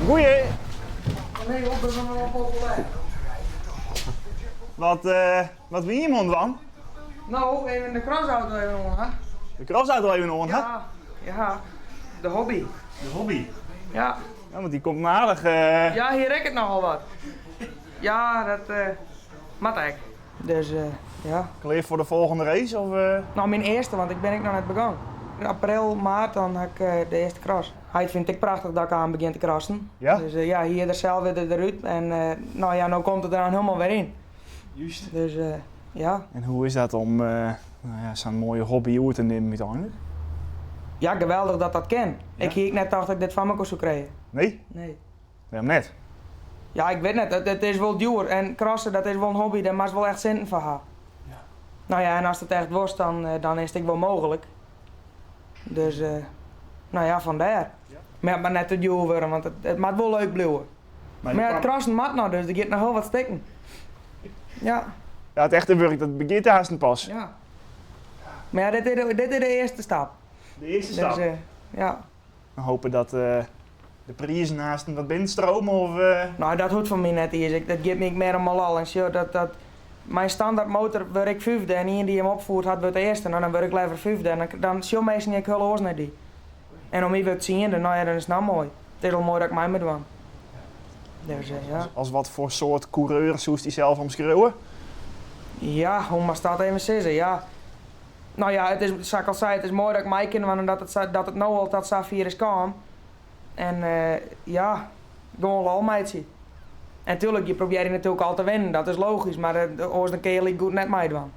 Goeie. Nee, op, dat is nog wel populair. Wat ben je iemand dan? Nou, even de crossauto even om, hè? De crossauto even nog, hè? Ja, de hobby. De hobby. Ja. Ja, want die komt me aardig. Ja, hier rek het nogal wat. Ja, dat mat ik. Dus ja. Klaar voor de volgende race? Of, Nou, mijn eerste, want ik ben nog net begonnen. In april, maart, dan heb ik de eerste cross. Hij vindt ik prachtig dat ik aan begin te crossen. Ja? Dus ja, hier er zelf weer eruit. En nou ja, nou komt het er dan helemaal weer in. Juist. Dus ja. En hoe is dat om zo'n mooie hobby uit te nemen uiteindelijk? Ja, geweldig dat dat kan. Ja? Ik hier net dacht dat ik dit van me kon zou krijgen. Nee? Nee. Waarom net? Ja, ik weet net, het is wel duur en crossen dat is wel een hobby, daar maakt wel echt zin van haar. Ja. Nou ja, en als het echt wordt, dan is het wel mogelijk. Dus, nou ja, vandaar. Ja. Maar net te duur worden, want het moet wel leuk blijven. Maar ja, het crossen mag nou, dus er gaat nog heel wat stikken. Ja. Ja, het echte werk, dat begint haast pas. Ja. Maar ja, dit is de eerste stap. De eerste Dus, stap. ja. We hopen dat de prijzen naast wat binnenstromen of... Nou, dat hoeft van mij net eens. Dat geeft me meer allemaal al. En zo, mijn standaard motor werd ik vijfde en iemand die hem opvoert had werd de eerste. Nou, dan word ik liever vijfde en dan zie je meestal niet heel oors naar die. En om wie te zien, nou ja, dan is het nou mooi. Het is wel mooi dat ik mij moet doen. Dus ja. Als wat voor soort coureur zoest hij zelf omschreeuwen? Ja, hoe maar staat even zeggen, ja. Nou ja, het is, zoals ik al zei, het is mooi dat ik mij ken, want dat het nou al dat Safir is kan. En ja, gewoon al meidje. En tuurlijk, je probeert natuurlijk al te winnen, dat is logisch, maar als dan kun je goed net mij doen.